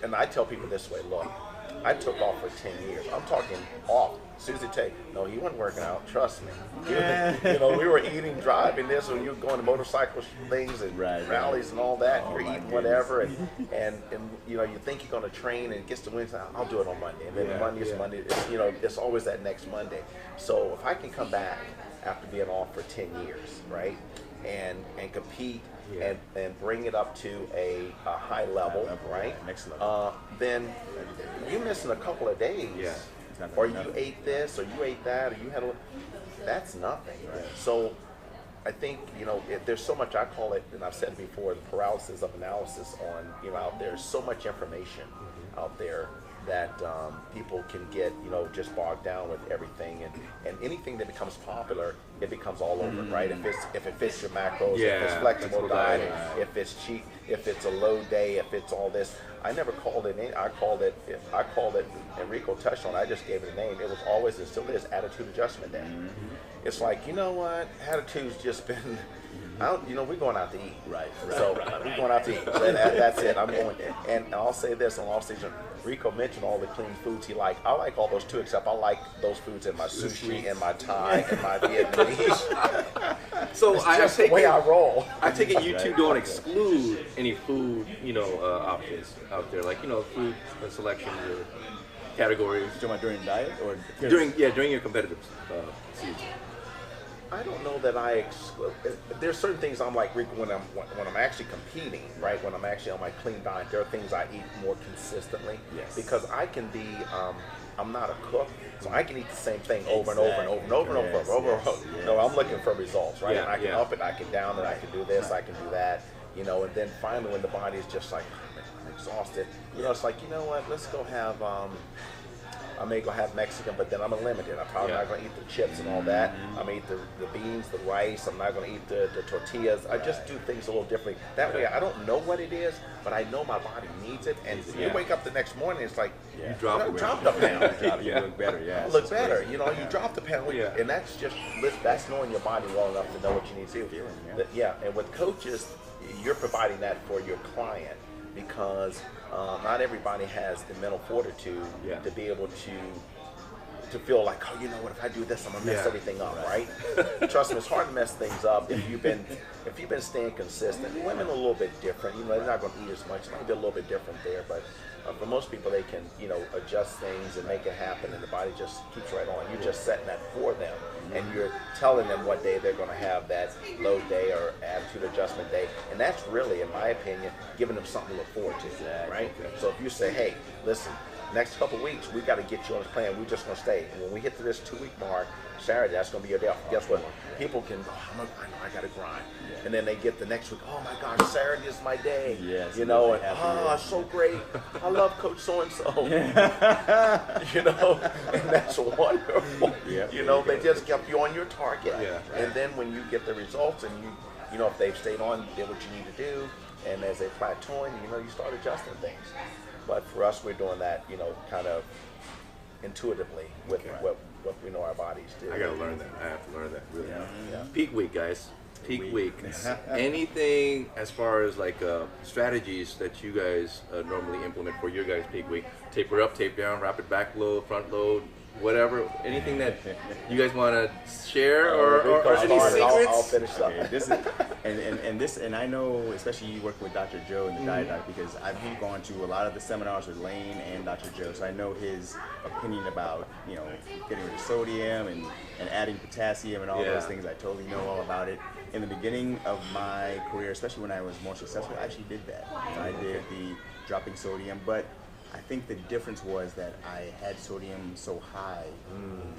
and I tell people this way, look, I took off for 10 years. I'm talking off. Susie Tate, no, he wasn't working out. Trust me. You know, we were eating, driving this when you were going to motorcycle things and rallies and all that. You're eating whatever, and you know, you think you're going to train, and it gets to Wednesday. I'll do it on Monday, and then Monday is Monday. It's, you know, it's always that next Monday. So if I can come back after being off for 10 years, right, and compete. And bring it up to a high level, right? Next level. Then you're missing a couple of days. Or you ate this, or you ate that, or you had that's nothing. Right. So I think, you know, there's so much, I call it, and I've said it before, the paralysis of analysis on, you know, out there. There's so much information out there that people can get, you know, just bogged down with everything, and anything that becomes popular, it becomes all over, right? If it fits your macros, if it's flexible diet, if it's cheap, if it's a low day, if it's all this. I never called it. I called it. And Rico touched on it. I just gave it a name. It was always, and still is, attitude adjustment day. It's like, you know what? Attitude's just been. You know, we're going out to eat, right? So we're going out to eat. That's it. I'm going, and I'll say this on all season. Rico mentioned all the clean foods he liked. I like all those too, except I like those foods in my sushi and my Thai and my Vietnamese. So I take the way I roll. I take it you two don't exclude any food, you know, options out there, like, you know, food selections or categories. During diet or during your competitive season. I don't know that I exclude. There's certain things I'm like Rico when I'm actually competing, right? When I'm actually on my clean diet, there are things I eat more consistently. Because I can be. I'm not a cook, so I can eat the same thing over and over and over and over and over. No, I'm looking for results, right? And I can up it, I can down it, I can do this, I can do that, you know. And then finally, when the body is just like, I'm exhausted, you know, it's like, you know what? Let's go have. I may go have Mexican, but then I'm limited. I'm probably not going to eat the chips and all that. I'm going to eat the beans, the rice. I'm not going to eat the tortillas. I just do things a little differently. That way, I don't know what it is, but I know my body needs it. And you wake up the next morning, it's like, you dropped a pound. You look better, You look better. You know, you dropped a pound. And that's just, that's knowing your body well enough to know what you need to do. And with coaches, you're providing that for your client, because not everybody has the mental fortitude to be able to feel like, oh, you know what, if I do this, I'm gonna mess everything up, right? Trust me, it's hard to mess things up if you've been staying consistent. Women are a little bit different, you know, they're not gonna eat as much. It might be a little bit different there, but for most people, they can, you know, adjust things and make it happen, and the body just keeps right on. You're just setting that for them, and you're telling them what day they're going to have that low day or attitude adjustment day, and that's really, in my opinion, giving them something to look forward to, right? So if you say, hey, listen, next couple weeks, we got to get you on this plan. We're just going to stay. And when we hit to this 2-week mark, Saturday, that's going to be your day off. Guess what? People can, I know I got to grind. And then they get the next week, oh my gosh, Saturday is my day. You know, and it's so great. I love Coach so-and-so. You know, and that's wonderful. You know, they just kept you on your target. And then when you get the results and you know, if they've stayed on, did what you need to do, and as they plateauing, you know, you start adjusting things. But for us, we're doing that, you know, kind of intuitively with what we know our bodies do. I gotta learn that. I have to learn that. Really. Peak week, guys. Peak week. Anything as far as like strategies that you guys normally implement for your guys' peak week? Taper up, tape down, rapid back load, front load, whatever. Anything that you guys want to share or any secrets? I'll finish up. And I know, especially you work with Dr. Joe and the diet doc, because I've gone to a lot of the seminars with Lane and Dr. Joe, so I know his opinion about, you know, getting rid of sodium and adding potassium and all those things. I totally know all about it. In the beginning of my career, especially when I was more successful, I actually did that. I did the dropping sodium, but I think the difference was that I had sodium so high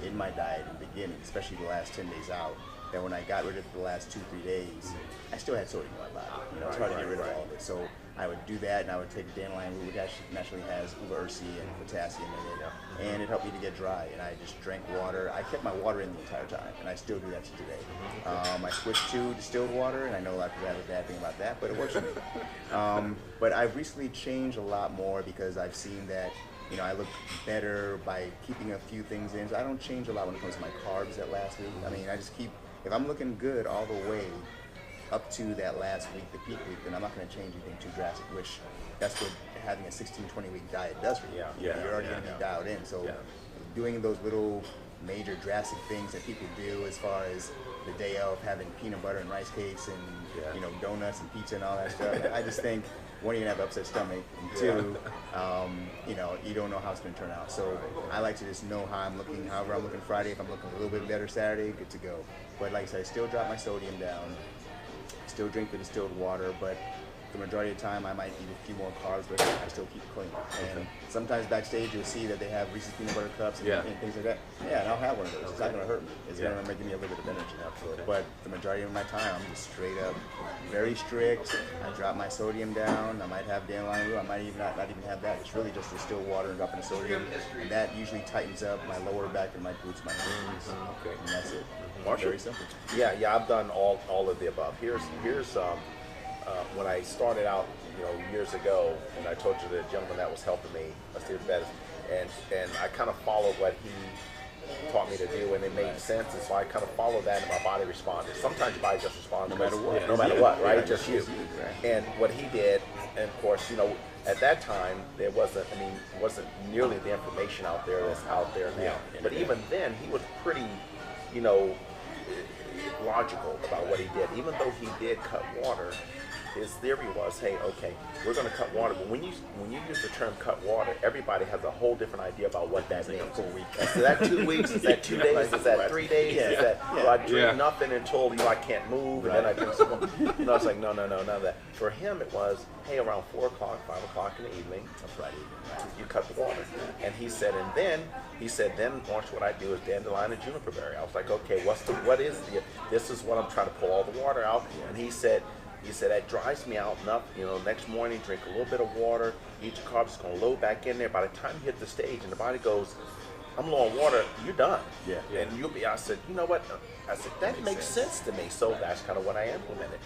in my diet in the beginning, especially the last 10 days out, that when I got rid of it the last 2-3 days, I still had sodium in my body. You know, it's hard to get rid of all of it. So I would do that, and I would take dandelion root, which actually naturally has uva-ursi and potassium in it, and it helped me to get dry. And I just drank water. I kept my water in the entire time, and I still do that to today. I switched to distilled water, and I know a lot of people have a bad thing about that, but it works for me. But I've recently changed a lot more because I've seen that, you know, I look better by keeping a few things in. So I don't change a lot when it comes to my carbs that last week. I mean, I just keep, if I'm looking good all the way, up to that last week, the peak week, then I'm not going to change anything too drastic, which that's what having a 16-20 week diet does for you. You're already going to be dialed in. So doing those little major drastic things that people do, as far as the day of having peanut butter and rice cakes and you know, donuts and pizza and all that stuff, I just think, one, you're gonna have an upset stomach, and two, you know, you don't know how it's gonna turn out. So I like to just know how I'm looking, however I'm looking Friday. If I'm looking a little bit better Saturday, good to go. But like I said, I still drop my sodium down, still drink the distilled water, but the majority of the time I might eat a few more carbs, but I still keep it clean. And sometimes backstage you'll see that they have Reese's peanut butter cups and things like that. Yeah, and I'll have one of those. It's not going to hurt me. It's going to give me a little bit of energy. Absolutely. But the majority of my time, I'm just straight up very strict. I drop my sodium down. I might have dandelion root. I might even not even have that. It's really just distilled water and dropping the sodium. And that usually tightens up my lower back and my glutes, my knees. And that's it. Very simple. Yeah, I've done all of the above. Here's when I started out, you know, years ago, and I told you the gentleman that was helping me, Steve Bettis, and I kind of followed what he taught me to do, and it made sense, and so I kind of followed that, and my body responded. Sometimes your body just responds no matter what, right? Just you. And what he did, and of course, you know, at that time there wasn't nearly the information out there that's out there now. But even then, he was pretty, you know, logical about what he did. Even though he did cut water, his theory was, hey, okay, we're going to cut water. But when you use the term cut water, everybody has a whole different idea about what that means. Is that 2 weeks? Is that 2 days? Is that 3 days? Is that do I drink nothing until, you know, I can't move, and then I drink some more? You know, I was like, no, none of that. For him, it was, hey, around 4 o'clock, 5 o'clock in the evening, you cut the water. And he said, then watch what I do is dandelion and juniper berry. I was like, okay, this is what I'm trying to pull all the water out. And he said that dries me out enough. You know, next morning, drink a little bit of water, eat your carbs, it's going to load back in there. By the time you hit the stage and the body goes, I'm low on water, you're done. And I said, you know what? I said, that makes sense to me. So that's kind of what I implemented.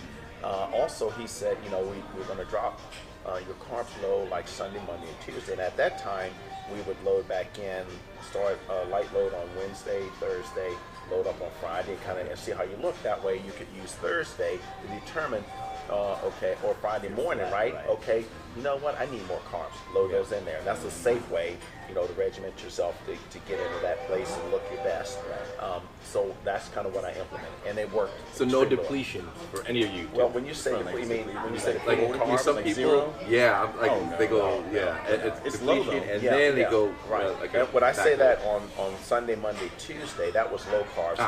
Also, he said, you know, we're going to drop your carbs low like Sunday, Monday, and Tuesday. And at that time, we would load back in, start light load on Wednesday, Thursday, load up on Friday, kind of see how you look. That way you could use Thursday to determine, okay, or Friday morning, right? Okay, you know what, I need more carbs. Load those in there. And that's a safe way, you know, to regiment yourself to get into that place and look your best. So that's kind of what I implemented, and it worked. So no depletion for any of you? Well, when you say depletion, when you say like carbs, some like people, they go, it's depletion, and then they go, When I say that on Sunday, Monday, Tuesday, that was low carbs.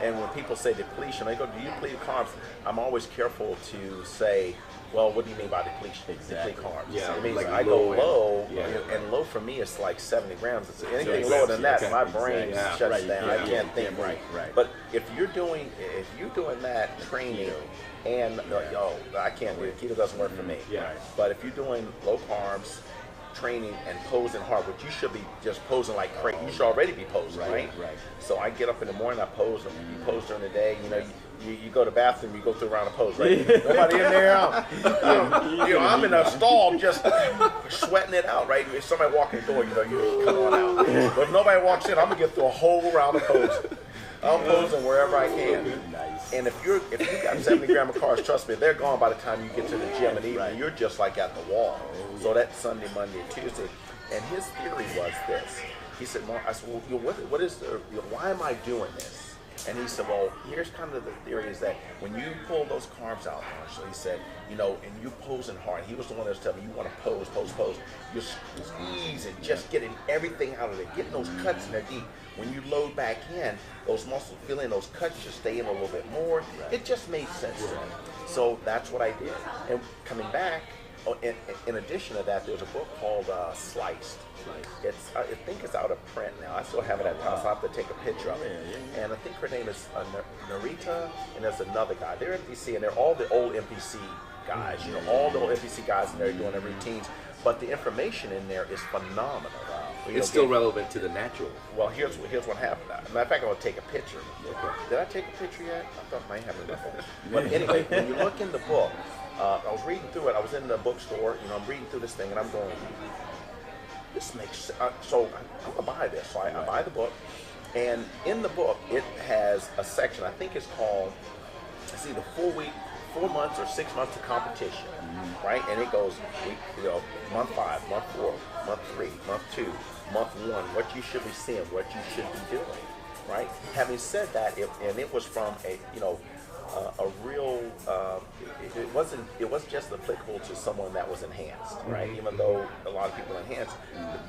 And when people say depletion, they go, do you deplete carbs? I'm always careful to say, well, what do you mean by depletion? Deplete carbs. Yeah, it means like I go low, and low for me is like 70 grams. Anything lower than that, my brain shuts down. I can't think. But if you're doing that training, and I can't do it. Keto doesn't work for me. But if you're doing low carbs, training and posing hard, but you should be just posing like crazy. You should already be posing, right? So I get up in the morning, I pose. You pose during the day. You know, you go to the bathroom, you go through around the pose, right? Nobody in there. I'm in a stall just sweating it out, right? If somebody walk in the door, you know, you come on out. But if nobody walks in, I'm gonna get through a whole round of posing. I'm posing wherever I can. And if you got 70 grams of carbs, trust me, they're gone by the time you get to the gym, and even you're just like at the wall. So that's Sunday, Monday, and Tuesday. And his theory was this. He said, Mark, I said, well, why am I doing this? And he said, well, here's kind of the theory is that when you pull those carbs out, Marshall, he said, you know, and you're posing hard. He was the one that was telling me, you want to pose. You're squeezing, just getting everything out of it, getting those cuts in there deep. When you load back in, those muscles fill in, those cuts just stay in a little bit more. It just made sense to me. So that's what I did. And coming back, in addition to that, there's a book called Sliced. I think it's out of print now. I still have it at the house. I have to take a picture of it. And I think her name is Narita, and there's another guy. They're NPC, and they're all the old NPC guys. You know, all the old NPC guys in there doing their routines. But the information in there is phenomenal. It's still relevant to the natural. Well, here's what happened. Matter of fact, I'm going to take a picture. Did I take a picture yet? I thought I might have it. But anyway, when you look in the book, I was reading through it. I was in the bookstore. You know, I'm reading through this thing, and I'm going, this makes sense. So I'm going to buy this. So I buy the book. And in the book, it has a section, I think it's called it's either 4 months or 6 months of competition, right? And it goes, month 5, month 4, month 3, month 2, month 1, what you should be seeing, what you should be doing, right? Having said that, it was from a real, it wasn't just applicable to someone that was enhanced, right? Even though a lot of people enhanced,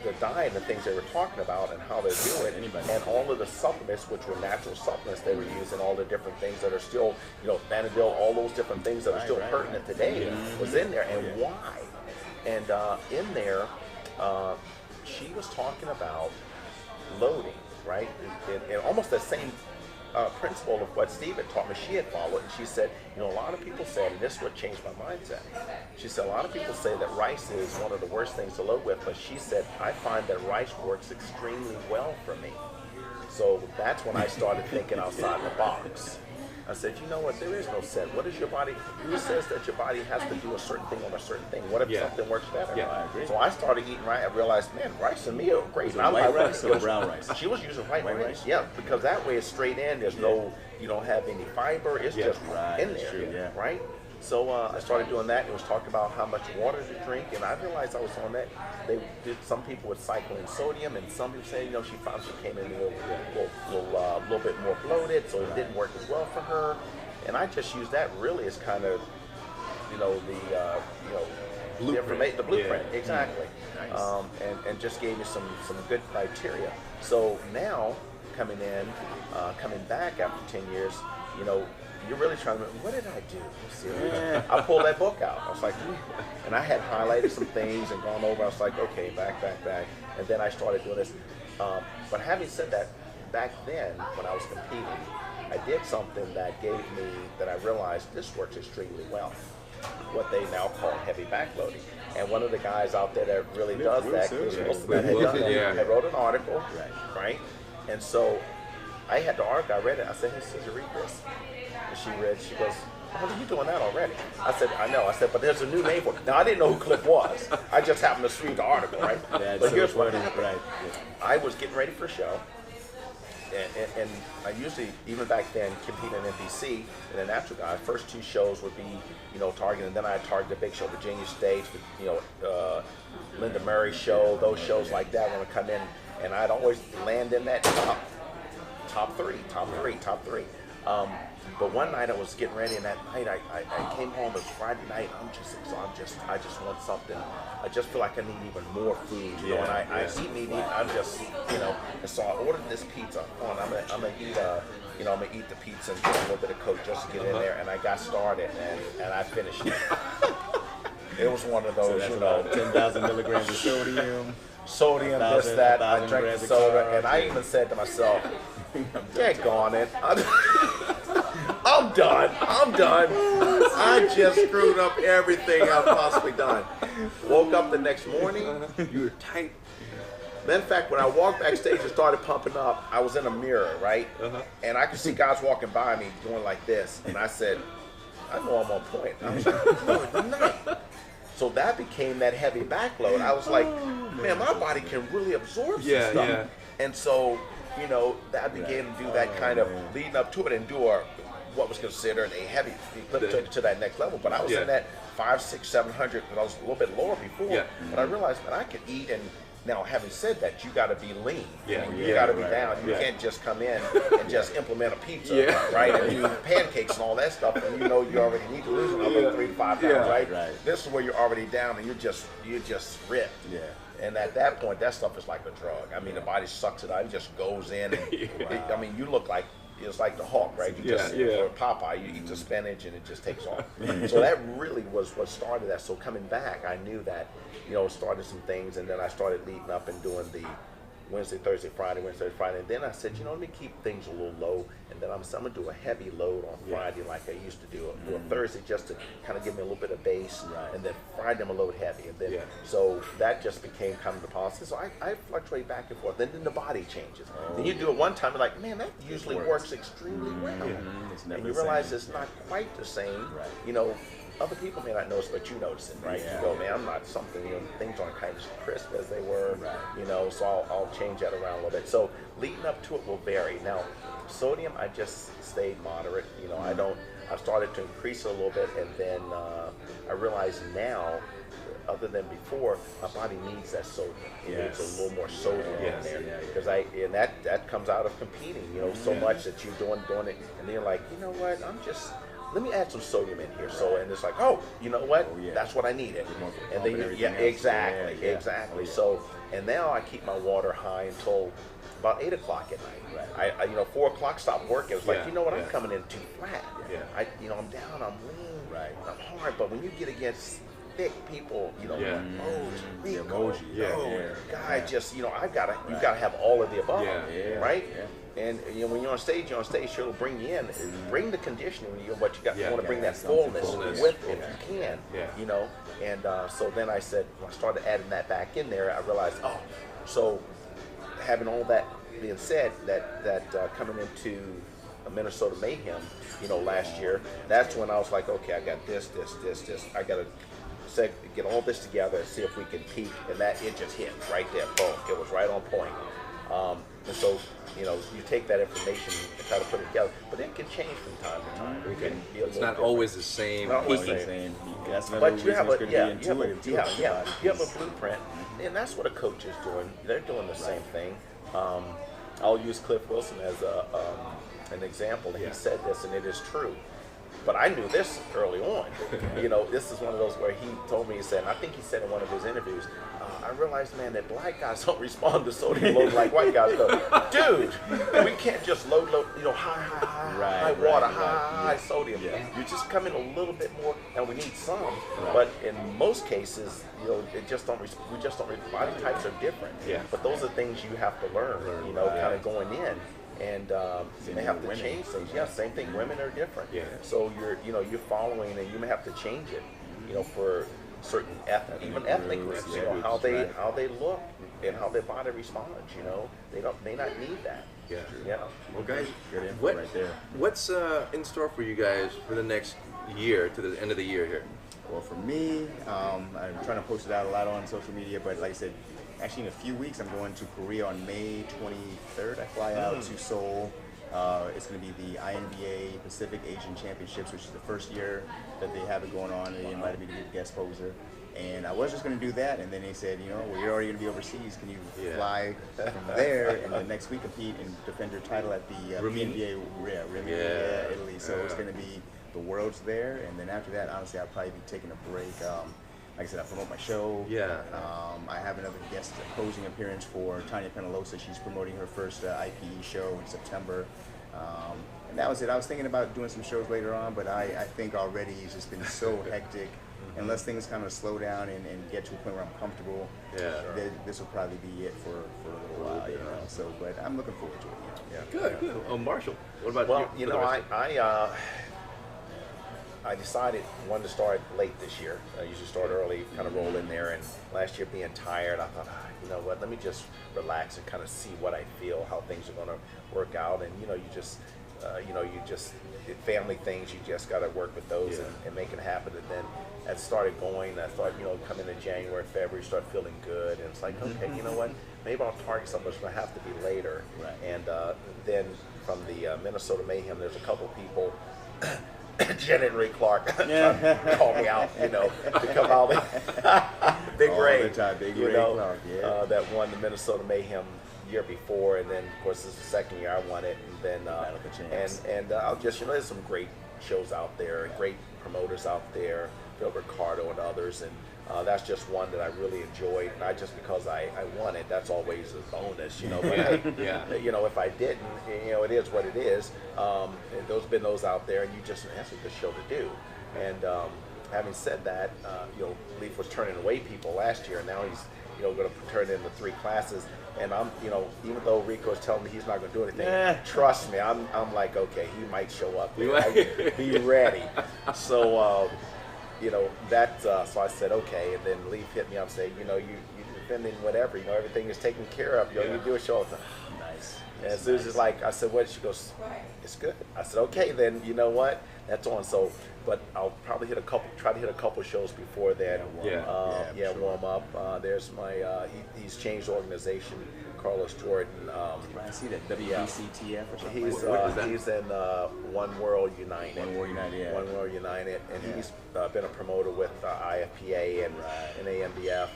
the diet and the things they were talking about and how they do it, and all of the supplements, which were natural supplements they were using, all the different things that are still, Vanadil, all those different things that are still pertinent today was in there, and why? And in there, she was talking about loading, right? And almost the same principle of what Steve had taught me, she had followed, and she said, a lot of people said, and this is what changed my mindset. She said, a lot of people say that rice is one of the worst things to load with, but she said, I find that rice works extremely well for me. So that's when I started thinking outside the box. I said, you know what, there is no set. What is your body, who says that your body has to do a certain thing on a certain thing? What if something works better? Yeah, I agree. So I started eating rice. I realized, man, rice and meal, great. White rice or brown rice? She was using white rice. Yeah, because that way it's straight in. There's no, you don't have any fiber. It's just in there, right? So I started doing that, and was talking about how much water to drink, and I realized I was on that. Some people would cycle in sodium, and some people say, she found she came in a little bit more bloated, so it didn't work as well for her. And I just used that really as kind of, the blueprint, exactly. Nice. And just gave me some good criteria. So now coming back after 10 years, you're really trying to remember, what did I do? Let's see. I pulled that book out. I was like, and I had highlighted some things and gone over. I was like, okay, back. And then I started doing this. But having said that, back then when I was competing, I did something that I realized this works extremely well. What they now call heavy backloading. And one of the guys out there that really does that, had wrote an article, right? And so I had the article, I read it. I said, hey, Sister, read this. And she goes, how are you doing that already? I said, I know. I said, but there's a new name for it. Now, I didn't know who Cliff was. I just happened to read the article, right? But here's what happened. Right. I was getting ready for a show. And I usually, even back then, competing in NBC, and a natural guy, first 2 shows would be, targeting, and then I'd target the big show, Virginia Stage, Linda Murray show, those shows like that when I come in, and I'd always land in that top three. But one night I was getting ready, and that night I came home. It was Friday night. I'm just exhausted. I just want something. I just feel like I need even more food, and I eat. I'm just, And so I ordered this pizza. I'm gonna eat I'm gonna eat the pizza and get a little bit of Coke just to get in there. And I got started, and I finished it. It was one of those, so that's 10,000 milligrams of sodium. This, that. I drank the soda, and I even said to myself, "Daggone it! I'm done. I just screwed up everything I've possibly done." Woke up the next morning. You were tight. Then, in fact, when I walked backstage and started pumping up, I was in a mirror, right? And I could see guys walking by me going like this, and I said, "I know I'm on point." I was like, "Good night." So that became that heavy backload. I was like, man, my body can really absorb some stuff. Yeah. And so, that began to do that kind of leading up to it and do what was considered a heavy clip to that next level. But I was in that 500, 600, 700, and I was a little bit lower before. Yeah. But I realized, man, I could eat. And now, having said that, you got to be lean. Yeah. You got to be down. You can't just come in and just implement a pizza, right? And do pancakes and all that stuff, and you already need to lose another 3 to 5 pounds, right? This is where you're already down, and you're just ripped. Yeah. And at that point, that stuff is like a drug. I mean, the body sucks it out. It just goes in. And you look like, it's like the Hulk, right? You or Popeye, you eat the spinach and it just takes off. So that really was what started that. So coming back, I knew that, started some things, and then I started leading up and doing the Wednesday, Thursday, Friday, and then I said, let me keep things a little low, and then I'm gonna do a heavy load on Friday like I used to do a Thursday, just to kind of give me a little bit of base, and then Friday I'm a load heavy, and then so that just became kind of the policy. So I fluctuate back and forth. Then the body changes. Then you do it one time, you're like, man, that usually works extremely well, and you realize it's not quite the same. Other people may not notice, but you notice it, right? You go, man, I'm not something, things aren't kind of crisp as they were, so I'll change that around a little bit. So leading up to it will vary. Now, sodium, I just stayed moderate. I started to increase it a little bit, and then I realized now, other than before, my body needs that sodium. It needs a little more sodium in there, because and that comes out of competing, so much that you're doing it, and then you're like, you know what, let me add some sodium in here. So, and it's like, oh, you know what, that's what I needed. And then exactly. So, and now I keep my water high until about 8 o'clock at night. I 4 o'clock stop working. It's like, you know what, I'm coming in too flat. I'm down, I'm lean, I'm hard. But when you get against thick people, just, you gotta have all of the above, right? And when you're on stage, she'll bring you in, bring the conditioning, what you got. You want to bring that fullness with it if you can, And so then I said, when I started adding that back in there, I realized, so having all that being said, that coming into Minnesota Mayhem, last year, that's when I was like, okay, I got this. I got to get all this together and see if we can peak, and that it just hit right there. Boom! It was right on point. And so, you take that information and try to put it together, but it can change from time to time. It can be a it's not always the same. Not always the same. But you have a blueprint, and that's what a coach is doing. They're doing the same thing. I'll use Cliff Wilson as an example. He said this, and it is true. But I knew this early on. This is one of those where he told me, he said, and I think he said in one of his interviews, I realized, man, that black guys don't respond to sodium loads like white guys do. Dude, we can't just load, high water, high sodium. You just come in a little bit more, and we need some. But in most cases, it just don't. We just don't. Body types are different. But those are things you have to learn. Kind of going in. And you may have to change things. Same thing. Women are different. So you're following, and you may have to change it. For certain ethnic groups, how they look and how their body responds. They not need that. Well, guys, what's in store for you guys for the next year to the end of the year here? Well, for me, I'm trying to post it out a lot on social media, but like I said, actually in a few weeks I'm going to Korea on May 23rd. I fly out to Seoul. It's going to be the INBA Pacific Asian Championships, which is the first year that they have it going on. They invited me to be the guest poser. And I was just going to do that, and then they said, well, you're already going to be overseas. Can you fly from there and then next week compete and defend your title at the PNBA, Italy. So it's going to be the Worlds there, and then after that, honestly, I'll probably be taking a break. Like I said, I promote my show. I have another guest posing appearance for Tanya Penalosa. She's promoting her first IPE show in September. And that was it. I was thinking about doing some shows later on, but I think already it's just been so hectic. Unless things kind of slow down and get to a point where I'm comfortable, this will probably be it for a little while. So, but I'm looking forward to it. Good. Oh, Marshall, what about you? Well, I decided wanted to start late this year. I usually start early, kind of roll in there. And last year being tired, I thought, you know what, let me just relax and kind of see what I feel, how things are going to work out. And you just family things, you just got to work with those and make it happen. And then I started going. I thought, coming in January, February, start feeling good. And it's like, okay, you know what, maybe I'll target something that's going to have to be later. And then from the Minnesota Mayhem, there's a couple people. Jen and Ray Clark trying to call me out, to come out. Big Ray, Clark, that won the Minnesota Mayhem year before, and then of course this is the second year I won it, and then I'll just there's some great shows out there, great promoters out there, Philip Ricardo and others, and that's just one that I really enjoyed, not just because I won it. That's always a bonus, But if I didn't, it is what it is. And there's been those out there, and that's a good show to do. And having said that, Leaf was turning away people last year, and now he's going to turn into 3 classes. And I'm, even though Rico is telling me he's not going to do anything, trust me, I'm like, okay, he might show up. Be ready. So. So I said, okay, and then Leaf hit me up saying, you're defending whatever, everything is taken care of, you do a show. Nice. And Susie's like, I said, what? She goes, it's good. I said, okay, then you know what? That's on. So, but I'll probably try to hit a couple shows before then. Warm up. There's my, he's changed organization. Carlos Jordan. I see that WBCTF or something. He's in One World United. One World United, yeah. One World United, and he's been a promoter with IFPA and AMBF.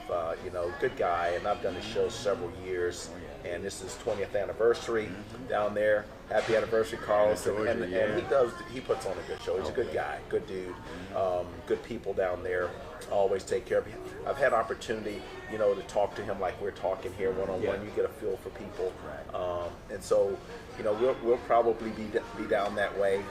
Good guy, and I've done his show several years. And this is 20th anniversary down there. Happy anniversary, Carlos! And he puts on a good show. He's a good guy, good dude, good people down there. Always take care of him. I've had opportunity, to talk to him like we're talking here one-on-one. You get a feel for people, and so, we'll probably be down that way,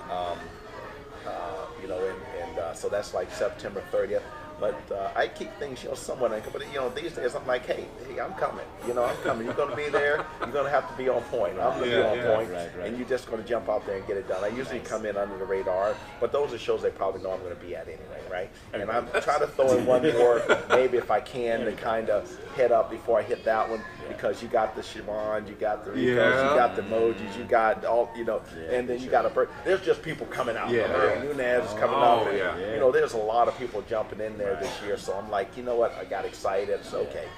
so that's like September 30th. But I keep things, somewhat. But these days I'm like, hey, I'm coming. I'm coming. You're going to be there. You're going to have to be on point. I'm going to be on point, and you're just going to jump out there and get it done. I usually come in under the radar, but those are shows they probably know I'm going to be at anyway, right? And I'm trying to throw in one more, maybe if I can, to kind of head up before I hit that one, because you got the Siobhan, you got the Ricos, you got the emojis, you got all, and then you got there's just people coming out. Nunez is coming out. And, there's a lot of people jumping in there this year, so I'm like, you know what, I got excited. So okay,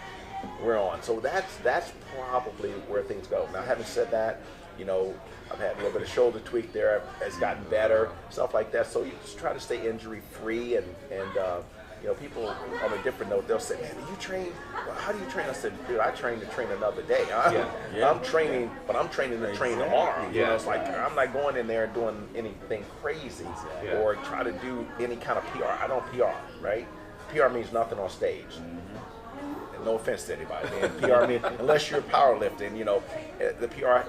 we're on. So that's probably where things go. Now, having said that, I've had a little bit of shoulder tweak there. It's gotten better, stuff like that. So you just try to stay injury free, and people on a different note, they'll say, man, do you train? Well, how do you train? I said, dude, I train to train another day. I'm training, but I'm training to train tomorrow. It's like I'm not going in there and doing anything crazy or try to do any kind of PR. I don't PR, right? PR means nothing on stage. And no offense to anybody. Man. PR means, unless you're powerlifting, the PR,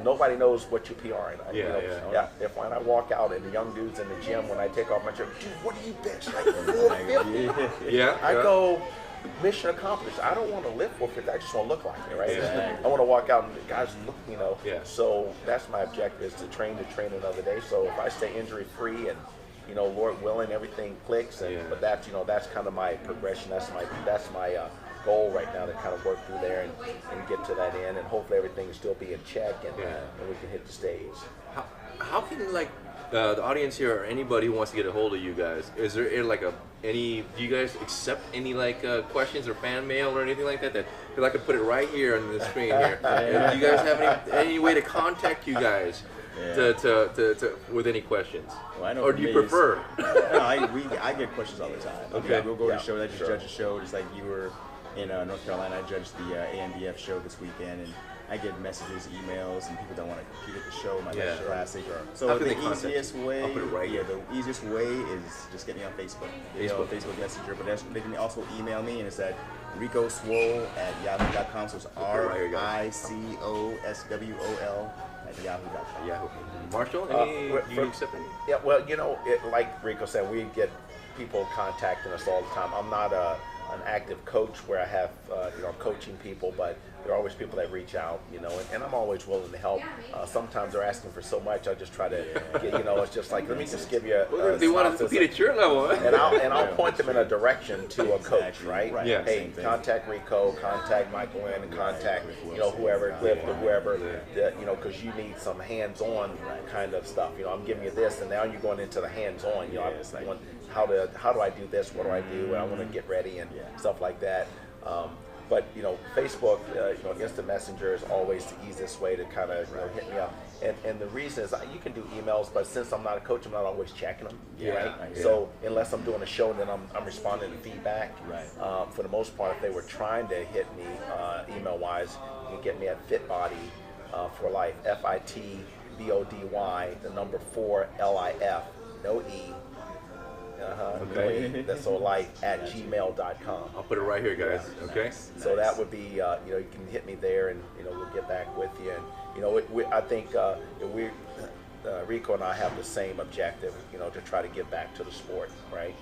nobody knows what you're PRing. If when I walk out and the young dudes in the gym, when I take off my shirt, dude, what do you bench? Like 450? I go, mission accomplished. I don't want to lift 450. I just want to look like it, right? I want to walk out and the guys look, So that's my objective, is to train another day. So if I stay injury free and Lord willing, everything clicks. But that's that's kind of my progression. That's my goal right now, to kind of work through there and get to that end, and hopefully everything will still be in check, and we can hit the stage. How can the audience here, or anybody who wants to get a hold of you guys, is there do you guys accept any questions or fan mail or anything like that? Because I could put it right here on the screen here. Do you guys have any way to contact you guys? To with any questions, or do you prefer? No, I get questions all the time. Okay, we'll go to shows. I just judge a show, just like you were in North Carolina. I judged the AMBF show this weekend, and I get messages, emails, and people that want to compete at the show. My classic. So the easiest way, I'll put it right here. The easiest way is just get me on Facebook. Facebook Messenger. But they can also email me, and it's at ricoswole@yahoo.com. So it's RICOSWOL at yahoo.com. Yahoo. Marshall, do you accept any? Yeah, well, like Rico said, we get people contacting us all the time. I'm not an active coach where I have, coaching people, but there are always people that reach out, and I'm always willing to help. Sometimes they're asking for so much, I just try to get, it's just like, let me just give you they want to compete at your level, huh? and I'll point them in a direction to a coach, right? Hey, contact Rico, contact Michael Lynn, and contact, whoever, Cliff, or whoever, because you need some hands-on kind of stuff. I'm giving you this, and now you're going into the hands-on, how do I do this? What do I do? I want to get ready and stuff like that. But Facebook, instant messenger is always the easiest way to kind of hit me up. And the reason is you can do emails, but since I'm not a coach, I'm not always checking them. Right? So unless I'm doing a show, then I'm responding to feedback. For the most part, if they were trying to hit me email-wise, you can get me at Fitbody for Life, FITBODY, the number 4 LIF, no E. That's so life at gmail.com. I'll put it right here, guys. Okay. So that would be, you can hit me there, and we'll get back with you. And I think Rico and I have the same objective, to try to give back to the sport, right?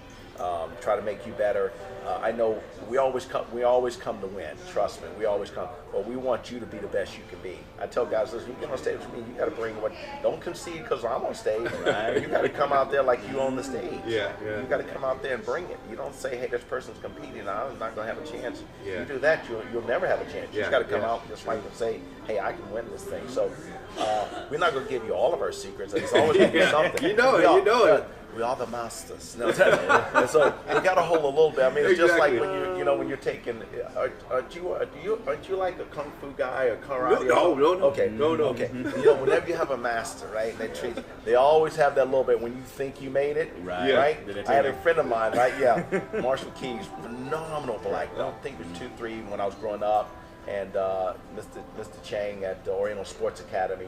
Try to make you better. I know we always come to win. Trust me, we always come. But we want you to be the best you can be. I tell guys, listen, you get on stage with me, you got to bring what. Don't concede because I'm on stage. Right? You got to come out there like you on the stage. You got to come out there and bring it. You don't say, hey, this person's competing, I'm not going to have a chance. You do that, you'll never have a chance. You just got to come out just like and say, hey, I can win this thing. So we're not going to give you all of our secrets. There's always going to be something. You know it. We are the masters. No, and so we got to hold a little bit. I mean, it's just like Exactly. when when you're taking. Aren't you like a kung fu guy or karate? No. Okay, No. Okay, whenever you have a master, right? They always have that little bit when you think you made it, Right. right? I had a friend of mine, right? Yeah, Marshall Keys, phenomenal black belt. I think it was 2-3 when I was growing up, and Mr. Chang at the Oriental Sports Academy,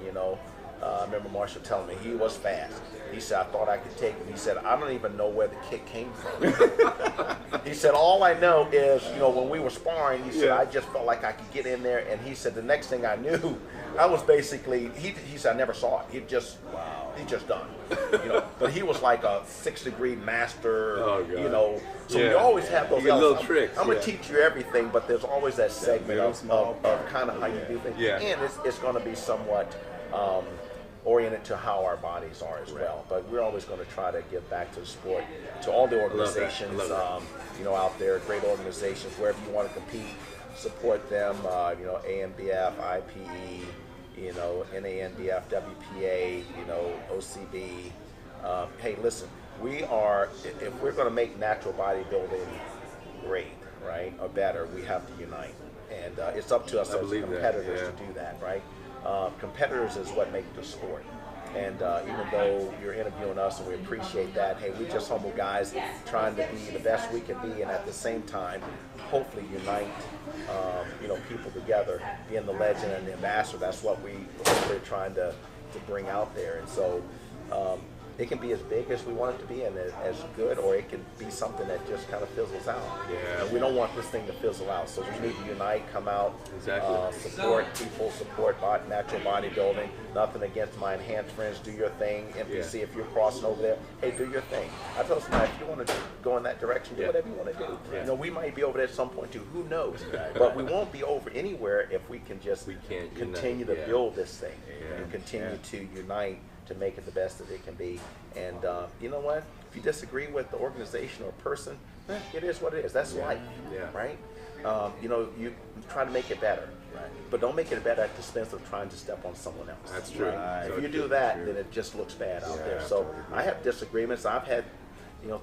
I remember Marshall telling me he was fast. He said, I thought I could take him. He said, I don't even know where the kick came from. He said, all I know is, when we were sparring, he said, I just felt like I could get in there. And he said, the next thing I knew, I was basically, he said, I never saw it. He just done. But he was like a 6-degree master, So we always have those little tricks. I'm going to teach you everything, but there's always that segment of kind of how you do things. Yeah. And it's going to be somewhat oriented to how our bodies are as well. But we're always going to try to give back to the sport, to all the organizations out there, great organizations, wherever you want to compete, support them, ANBF, IPE, NANBF, WPA, OCB. Hey, listen, if we're going to make natural bodybuilding great, right, or better, we have to unite. And it's up to us as competitors to do that, right? Competitors is what make the sport. And even though you're interviewing us and we appreciate that, hey, we're just humble guys trying to be the best we can be, and at the same time, hopefully unite, people together, being the legend and the ambassador. That's what we're trying to bring out there. And so it can be as big as we want it to be and as good, or it can be something that just kind of fizzles out. Yeah. And we don't want this thing to fizzle out. So we need to unite, come out, support people, support natural bodybuilding. Nothing against my enhanced friends. Do your thing. NPC, if you're crossing over there, hey, do your thing. I tell somebody, if you want to go in that direction, do whatever you want to do. Yeah. We might be over there at some point too. Who knows? But we won't be over anywhere if we can just continue to build this thing and continue to unite to make it the best that it can be. And you know what? If you disagree with the organization or person, it is what it is. That's life, right? You try to make it better, but don't make it better at the expense of trying to step on someone else. That's true. Right? If you do that, then it just looks bad out there. So I have disagreements. I've had,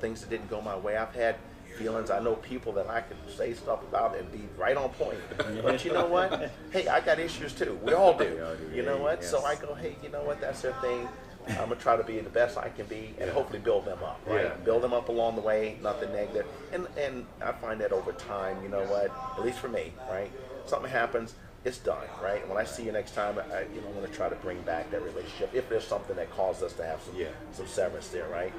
things that didn't go my way. I've had feelings. I know people that I can say stuff about and be right on point. But you know what? Hey, I got issues too. We all do. You know what? So I go, hey, you know what? That's their thing. I'm gonna try to be the best I can be, and hopefully build them up. Right? Yeah. Build them up along the way, nothing negative. And I find that over time, you know what? At least for me, right? Something happens, it's done, right? And when I see you next time, I'm gonna try to bring back that relationship if there's something that caused us to have some severance there, right?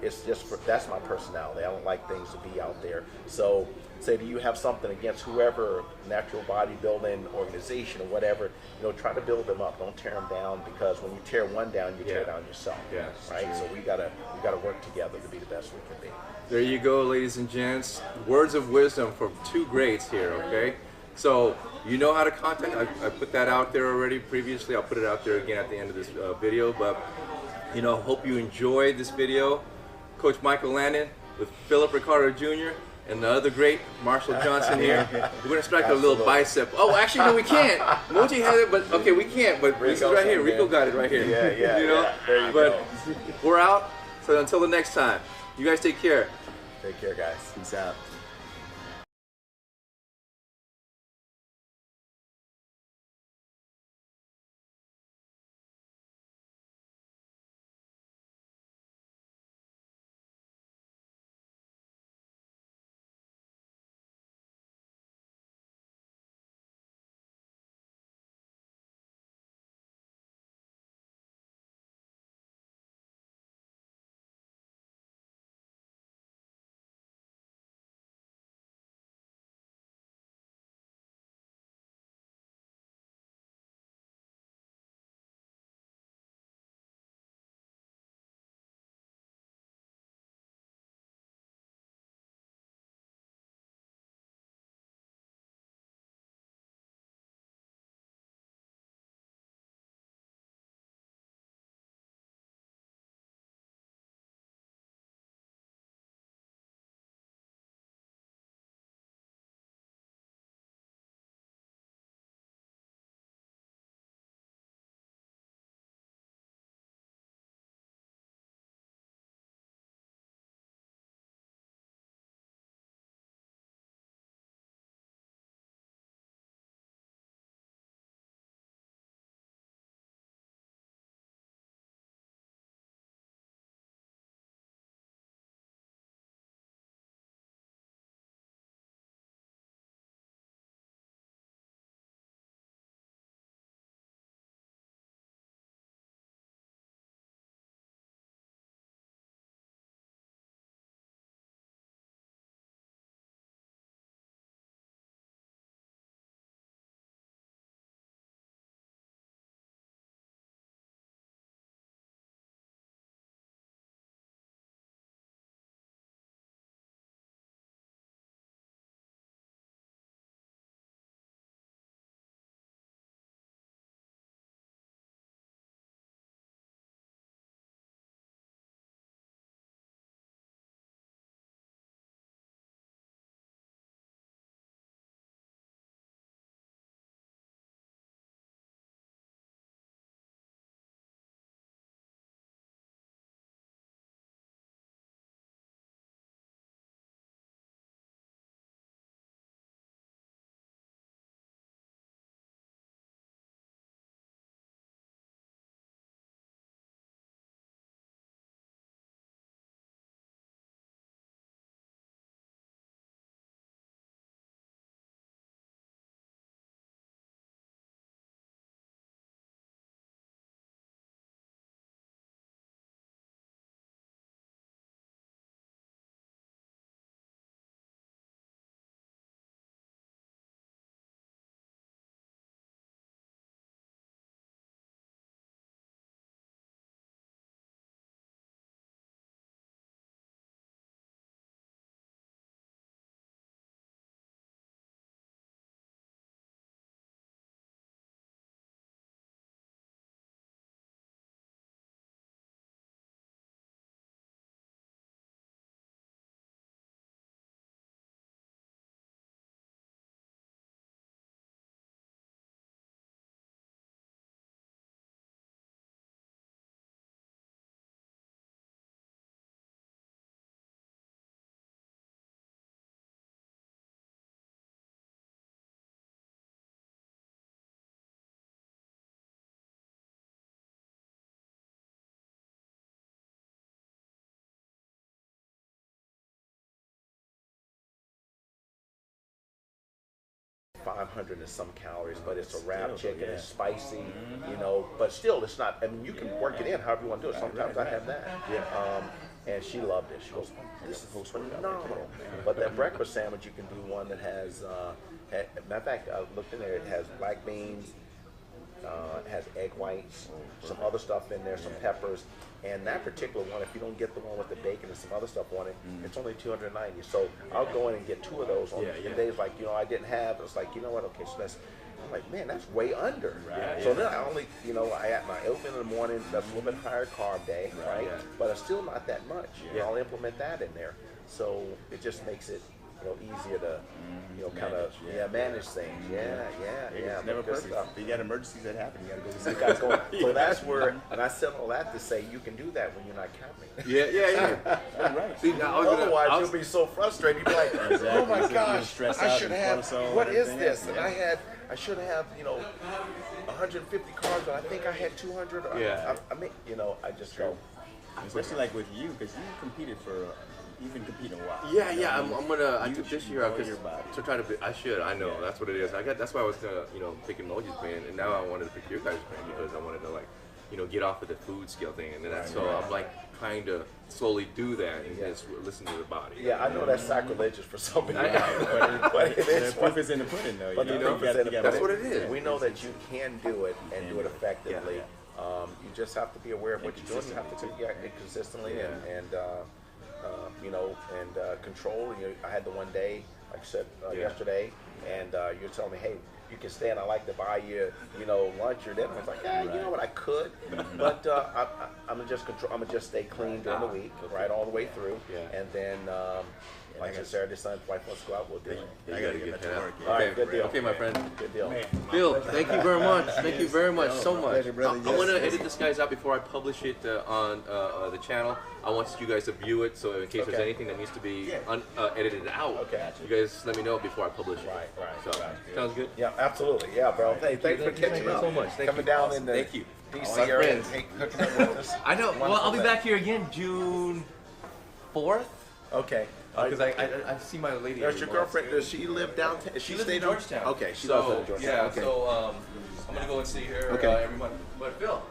It's just that's my personality. I don't like things to be out there. So, say, do you have something against whoever natural bodybuilding organization or whatever? Try to build them up. Don't tear them down, because when you tear one down, you tear down yourself. Yes, right. true. So we gotta work together to be the best we can be. There you go, ladies and gents. Words of wisdom from two greats here. Okay. So you know how to contact. I put that out there already previously. I'll put it out there again at the end of this video. But hope you enjoyed this video. Coach Michael Landon with Philip Ricardo Jr. and the other great Marshall Johnson here. We're gonna strike a little bicep. Oh, actually, no, we can't. Moji has it, but okay, we can't. But this is right here. Rico got it right here. Yeah. There you but go. We're out. So until the next time, you guys take care. Take care, guys. Peace out. 500 and some calories, but it's a wrap Still, chicken. yeah. It's spicy, you know, but still, it's not. I mean, you can work it in however you want to do it. Sometimes I have that. And she loved it. She goes, "This is phenomenal." But that breakfast sandwich, you can do one that has. Matter of fact, I looked in there. It has black beans. It has egg whites, some other stuff in there, some peppers, and that particular one, if you don't get the one with the bacon and some other stuff on it, it's only $290. So I'll go in and get 2 of those on days like, you know, I didn't have. It's like, you know what? Okay, so I'm like, man, that's way under. So then I only, you know, I had my oatmeal in the morning. That's a little bit higher carb day, right? But it's still not that much. I'll implement that in there, so it just makes it, you know, easier to, you know, kind of manage things. It's never perfect. Stuff. You got emergencies that happen. You got to go. You gotta go. So that's where, and I said all that to say you can do that when you're not counting. Right. See, Otherwise, you'll be so frustrated. You'll be like, oh my gosh, I should have. What is this? And I should have, you know, 150 carbs, but I think I had 200. I mean, you know, I just go. Especially like with you, because you competed for. You've been competing a while. I'm gonna. I took this year out your body. to try to. I should. I know. That's what it is. That's why I was gonna, you know, picking Moji's brand, and now I wanted to pick your guys' brand because I wanted to, like, you know, get off of the food scale thing, and then I'm like trying to slowly do that and just listen to the body. Yeah, I know that's sacrilegious for some people, but it The is. proof is in the pudding, though. But You the know, proof is in the that's pudding. what it is. We know that you can do it and do it effectively. You just have to be aware of what you're doing. You have to do it consistently and you know, and control. You know, I had the one day, like I said yesterday, and you're telling me, hey, you can stay and I like to buy you, you know, lunch or dinner. I was like, yeah, you know what, I could, but I'm gonna just control. I'm gonna just stay clean during the week, right, all the way through, and then. Like I said, Saturday, Sunday, wife wants to go out, we'll do it. I gotta get that out. All right, good deal. Okay, my friend. Good deal. Phil, thank you very much. Thank you very much so much. Pleasure, brother. I want to edit this guys out before I publish it on the channel. I want you guys to view it, so in case there's anything that needs to be edited out, you guys let me know before I publish it. Right. So, sounds good? Yeah, absolutely. Yeah, bro. Hey, thanks for catching up. so much. Thank Coming you. down in the Thank you. DC area and hooking up with us. I know. Well, I'll be back here again June 4th. Okay. Because I see my lady. There's your girlfriend. Does she live downtown? She lives in Georgetown. Okay, she lives in Georgetown. Yeah, okay. so I'm gonna go and see her every month. But Phil,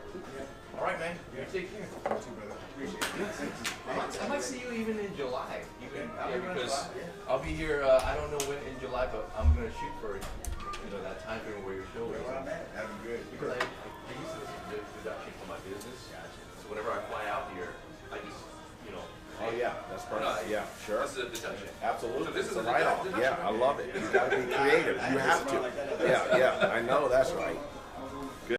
all right, man, you take care. Appreciate it. I might see you even in July, because I'll be here. I don't know when in July, but I'm gonna shoot for that time frame where your show is. That'd be good. Because I use this as a deduction for my business. So whenever I fly out here, I just, you know. Oh yeah, that's perfect. Yeah, sure. This is a deduction. Absolutely. So this it's is a a write-off. deduction. Yeah, I love it. You got to be creative. You have to. Yeah, I know. That's right.